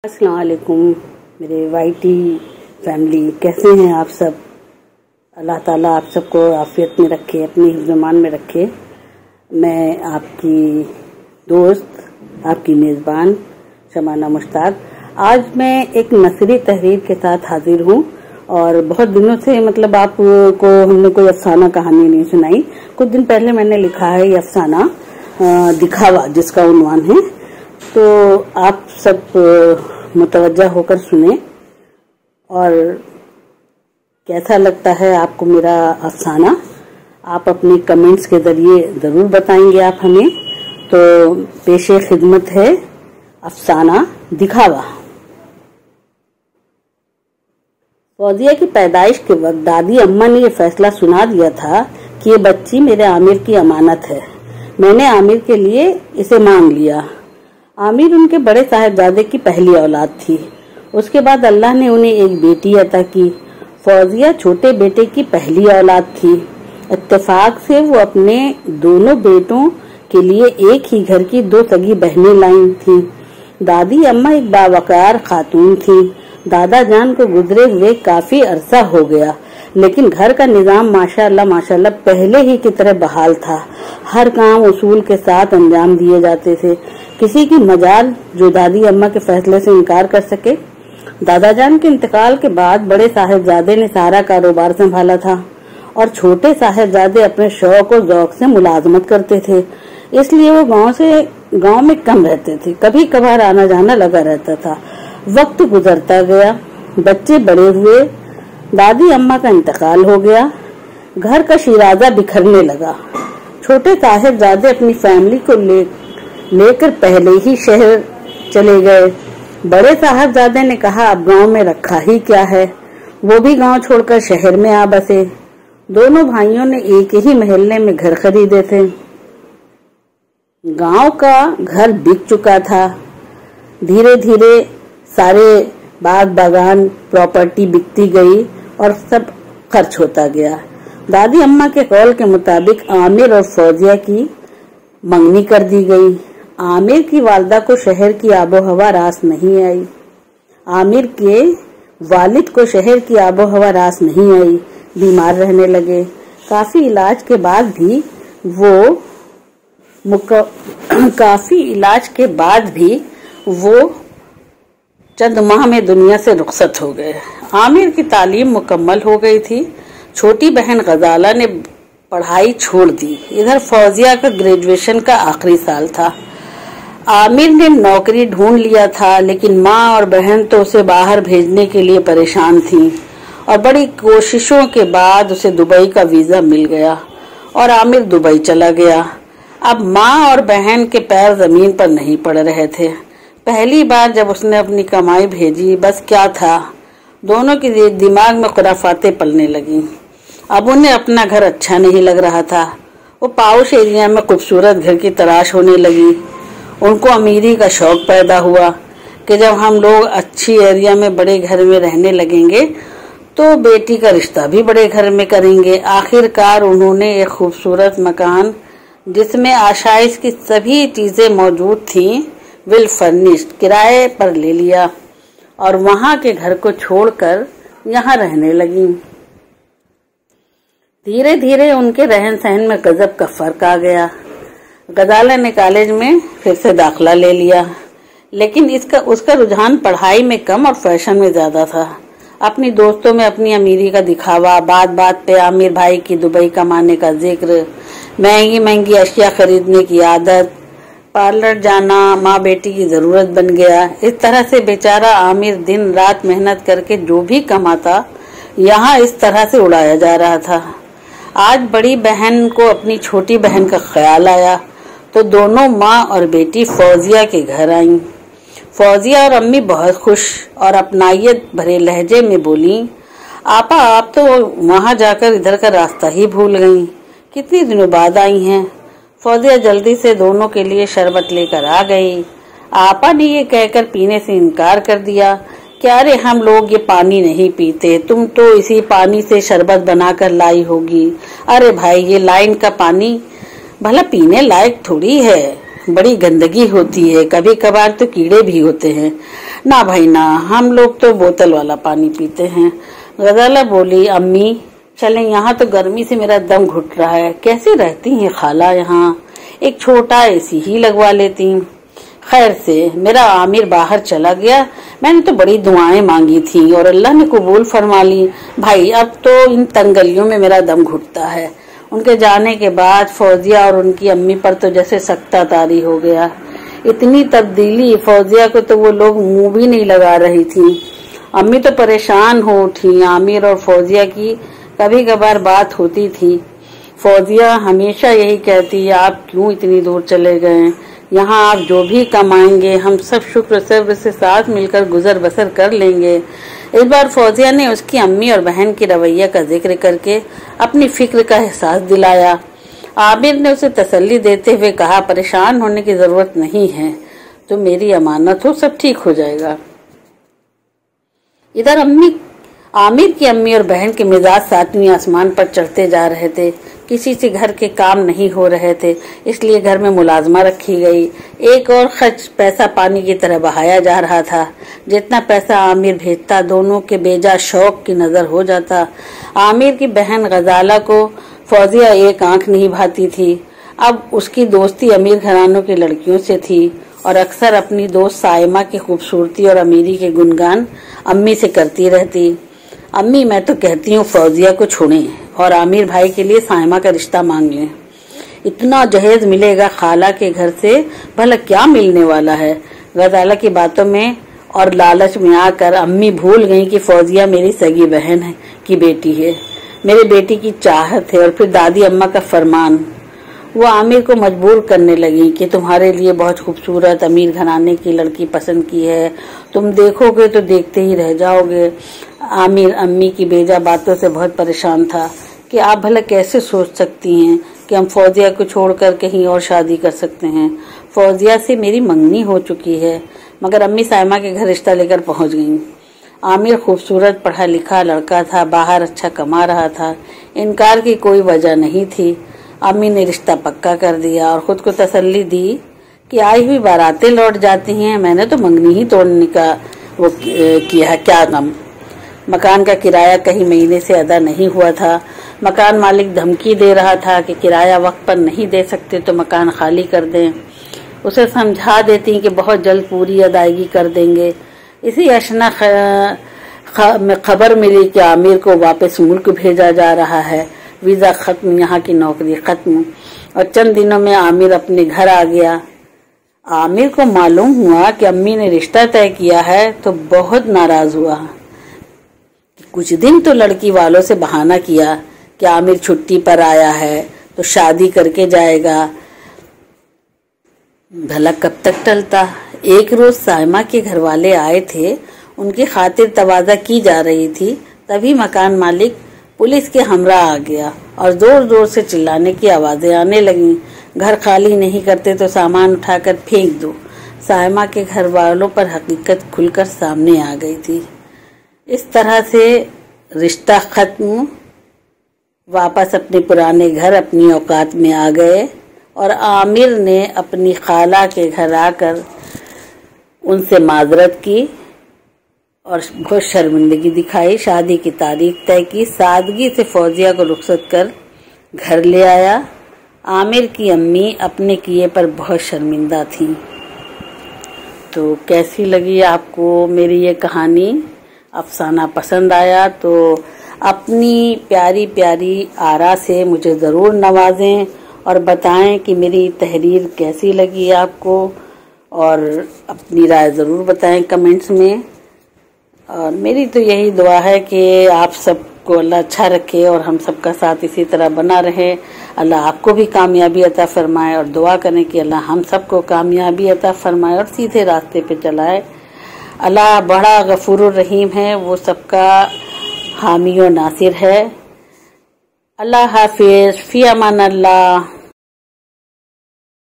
अस्सलाम वालेकुम मेरे वाईटी फैमिली, कैसे हैं आप सब। अल्लाह ताला आप सबको आफियत में रखे, अपनी हिफ्ज़-ए-मान में रखे। मैं आपकी दोस्त, आपकी मेज़बान शमाना मुश्ताक आज मैं एक नसरी तहरीर के साथ हाजिर हूँ। और बहुत दिनों से आपको हमने कोई अफसाना कहानी नहीं सुनाई। कुछ दिन पहले मैंने लिखा है ये अफसाना दिखावा, जिसका उन्वान है, तो आप सब मुतवज्जा होकर सुने और कैसा लगता है आपको मेरा अफसाना आप अपने कमेंट्स के जरिए जरूर बताएंगे आप हमें। तो पेशे खिदमत है अफसाना दिखावा। फौजिया की पैदाइश के वक्त दादी अम्मा ने ये फैसला सुना दिया था कि ये बच्ची मेरे आमिर की अमानत है। मैंने आमिर के लिए इसे मांग लिया। आमिर उनके बड़े साहिबजादे की पहली औलाद थी। उसके बाद अल्लाह ने उन्हें एक बेटी अता की। फौजिया छोटे बेटे की पहली औलाद थी। इत्तेफाक से वो अपने दोनों बेटों के लिए एक ही घर की दो सगी बहनें लाई थी। दादी अम्मा एक बावकार खातून थी। दादा जान को गुजरे हुए काफी अरसा हो गया, लेकिन घर का निजाम माशाअल्लाह पहले ही की तरह बहाल था। हर काम उसूल के साथ अंजाम दिए जाते थे। किसी की मजाल जो दादी अम्मा के फैसले से इनकार कर सके। दादा जान के इंतकाल के बाद बड़े साहिबजादे ने सारा कारोबार संभाला था और छोटे साहिबजादे अपने शौक और ज़ौक से मुलाजमत करते थे, इसलिए वो गांव में कम रहते थे। कभी कभार आना जाना लगा रहता था। वक्त गुजरता गया, बच्चे बड़े हुए, दादी अम्मा का इंतकाल हो गया, घर का शिराजा बिखरने लगा। छोटे साहिबजादे अपनी फैमिली को लेकर पहले ही शहर चले गए। बड़े साहिबजादे ने कहा अब गांव में रखा ही क्या है, वो भी गांव छोड़कर शहर में आ बसे। दोनों भाइयों ने एक ही मोहल्ले में घर खरीदे थे। गांव का घर बिक चुका था। धीरे धीरे सारे बाग बागान प्रॉपर्टी बिकती गई और सब खर्च होता गया। दादी अम्मा के कौल के मुताबिक आमिर और फौजिया की मंगनी कर दी गई। आमिर की वालदा को शहर की आबोहवा रास नहीं आई। आमिर के वालिद को शहर की आबोहवा रास नहीं आई। बीमार रहने लगे। काफी इलाज के बाद भी वो चंद माह में दुनिया से रुखसत हो गए। आमिर की तालीम मुकम्मल हो गई थी। छोटी बहन गजाला ने पढ़ाई छोड़ दी। इधर फौजिया का ग्रेजुएशन का आखिरी साल था। आमिर ने नौकरी ढूंढ लिया था, लेकिन माँ और बहन तो उसे बाहर भेजने के लिए परेशान थीं और बड़ी कोशिशों के बाद उसे दुबई का वीजा मिल गया और आमिर दुबई चला गया। अब माँ और बहन के पैर जमीन पर नहीं पड़ रहे थे। पहली बार जब उसने अपनी कमाई भेजी, बस क्या था, दोनों के दिमाग में खुराफातें पलने लगी। अब उन्हें अपना घर अच्छा नहीं लग रहा था। वो पाउश एरिया में खूबसूरत घर की तलाश होने लगी। उनको अमीरी का शौक पैदा हुआ कि जब हम लोग अच्छी एरिया में बड़े घर में रहने लगेंगे तो बेटी का रिश्ता भी बड़े घर में करेंगे। आखिरकार उन्होंने एक खूबसूरत मकान जिसमें आशाइश की सभी चीजें मौजूद थीं, वेल फर्निश्ड, किराए पर ले लिया और वहां के घर को छोड़कर यहाँ रहने लगी। धीरे धीरे उनके रहन सहन में गजब का फर्क आ गया। गजाला ने कॉलेज में फिर से दाखिला ले लिया, लेकिन उसका रुझान पढ़ाई में कम और फैशन में ज्यादा था। अपनी दोस्तों में अपनी अमीरी का दिखावा, बात बात पे आमिर भाई की दुबई कमाने का जिक्र, महंगी महंगी अशिया खरीदने की आदत, पार्लर जाना माँ बेटी की जरूरत बन गया। इस तरह से बेचारा आमिर दिन रात मेहनत करके जो भी कमाता यहाँ इस तरह से उड़ाया जा रहा था। आज बड़ी बहन को अपनी छोटी बहन का ख्याल आया तो दोनों माँ और बेटी फौजिया के घर आईं। फौजिया और अम्मी बहुत खुश और अपनायत भरे लहजे में बोली, आपा आप तो वहां जाकर इधर का रास्ता ही भूल गईं। कितने दिनों बाद आई हैं। फौजिया जल्दी से दोनों के लिए शरबत लेकर आ गई। आपा ने ये कहकर पीने से इनकार कर दिया कि अरे हम लोग ये पानी नहीं पीते, तुम तो इसी पानी से शरबत बनाकर लाई होगी। अरे भाई ये लाइन का पानी भला पीने लायक थोड़ी है, बड़ी गंदगी होती है, कभी कभार तो कीड़े भी होते हैं। ना भाई ना, हम लोग तो बोतल वाला पानी पीते हैं। गजाला बोली, अम्मी चलें, यहाँ तो गर्मी से मेरा दम घुट रहा है। कैसे रहती हैं खाला यहाँ? एक छोटा एसी ही लगवा लेती। खैर से मेरा आमिर बाहर चला गया। मैंने तो बड़ी दुआएं मांगी थी और अल्लाह ने कबूल फरमा ली। भाई अब तो इन तंगलियों में मेरा दम घुटता है। उनके जाने के बाद फौजिया और उनकी अम्मी पर तो जैसे सख्ता तारी हो गया। इतनी तब्दीली, फौजिया को तो वो लोग मुंह भी नहीं लगा रही थी। अम्मी तो परेशान हो उठी। आमिर और फौजिया की कभी कभार बात होती थी। फौजिया हमेशा यही कहती, आप क्यों इतनी दूर चले गए? यहाँ आप जो भी कमाएंगे हम सब शुक्र सब्र से साथ मिलकर गुजर बसर कर लेंगे। इस बार फौजिया ने उसकी अम्मी और बहन की रवैया का जिक्र करके अपनी फिक्र का एहसास दिलाया। आमिर ने उसे तसल्ली देते हुए कहा, परेशान होने की जरूरत नहीं है, तो मेरी अमानत हो, सब ठीक हो जाएगा। इधर आमिर की अम्मी और बहन के मिजाज सातवीं आसमान पर चढ़ते जा रहे थे। किसी से घर के काम नहीं हो रहे थे, इसलिए घर में मुलाजमा रखी गई। एक और खर्च पैसा पानी की तरह बहाया जा रहा था। जितना पैसा आमिर भेजता, दोनों के बेजा शौक की नजर हो जाता। आमिर की बहन गजाला को फौजिया एक आंख नहीं भाती थी। अब उसकी दोस्ती अमीर घरानों की लड़कियों से थी और अक्सर अपनी दोस्त साइमा की खूबसूरती और अमीरी के गुणगान अम्मी से करती रहती। अम्मी, मैं तो कहती हूँ फौजिया को छोड़ें और आमिर भाई के लिए साइमा का रिश्ता मांग लें। इतना जहेज मिलेगा खाला के घर से, भला क्या मिलने वाला है? गजाला की बातों में और लालच में आकर अम्मी भूल गई कि फौजिया मेरी सगी बहन है की बेटी है, मेरी बेटी की चाहत है। और फिर दादी अम्मा का फरमान। वो आमिर को मजबूर करने लगी कि तुम्हारे लिए बहुत खूबसूरत अमीर घराने की लड़की पसंद की है, तुम देखोगे तो देखते ही रह जाओगे। आमिर अम्मी की बेजा बातों से बहुत परेशान था कि आप भला कैसे सोच सकती हैं कि हम फौजिया को छोड़कर कहीं और शादी कर सकते हैं। फौजिया से मेरी मंगनी हो चुकी है। मगर अम्मी साइमा के घर रिश्ता लेकर पहुंच गईं। आमिर खूबसूरत पढ़ा लिखा लड़का था, बाहर अच्छा कमा रहा था, इनकार की कोई वजह नहीं थी। अम्मी ने रिश्ता पक्का कर दिया और खुद को तसल्ली दी कि आई हुई बारातें लौट जाती हैं, मैंने तो मंगनी ही तोड़ने का वो किया है, क्या गम। मकान का किराया कई महीने से अदा नहीं हुआ था। मकान मालिक धमकी दे रहा था कि किराया वक्त पर नहीं दे सकते तो मकान खाली कर दें। उसे समझा देती कि बहुत जल्द पूरी अदायगी कर देंगे। इसी अशना में खबर मिली कि आमिर को वापस मुल्क भेजा जा रहा है। वीजा खत्म, यहाँ की नौकरी खत्म और चंद दिनों में आमिर अपने घर आ गया। आमिर को मालूम हुआ कि अम्मी ने रिश्ता तय किया है तो बहुत नाराज हुआ। कुछ दिन तो लड़की वालों से बहाना किया कि आमिर छुट्टी पर आया है तो शादी करके जाएगा। भला कब तक टलता। एक रोज साइमा के घर वाले आए थे, उनकी खातिर तवाज़ा की जा रही थी। तभी मकान मालिक पुलिस के हमरा आ गया और जोर जोर से चिल्लाने की आवाजें आने लगी। घर खाली नहीं करते तो सामान उठाकर फेंक दो। साइमा के घर वालों पर हकीकत खुलकर सामने आ गई थी। इस तरह से रिश्ता खत्म। वापस अपने पुराने घर अपनी औकात में आ गए और आमिर ने अपनी खाला के घर आकर उनसे माजरत की और बहुत शर्मिंदगी दिखाई। शादी की तारीख तय की, सादगी से फौजिया को रुखसत कर घर ले आया। आमिर की अम्मी अपने किए पर बहुत शर्मिंदा थी। तो कैसी लगी आपको मेरी ये कहानी? अफसाना पसंद आया तो अपनी प्यारी प्यारी आरा से मुझे ज़रूर नवाजें और बताएं कि मेरी तहरीर कैसी लगी आपको, और अपनी राय ज़रूर बताएं कमेंट्स में। और मेरी तो यही दुआ है कि आप सबको अल्लाह अच्छा रखे और हम सबका साथ इसी तरह बना रहे। अल्लाह आपको भी कामयाबी अता फरमाए और दुआ करें कि अल्लाह हम सबको कामयाबी अता फरमाए और सीधे रास्ते पे चलाए। अल्लाह बड़ा गफूरुर रहीम है, वो सबका हामी और नासिर है। अल्लाह हाफिज, फी अमान अल्लाह।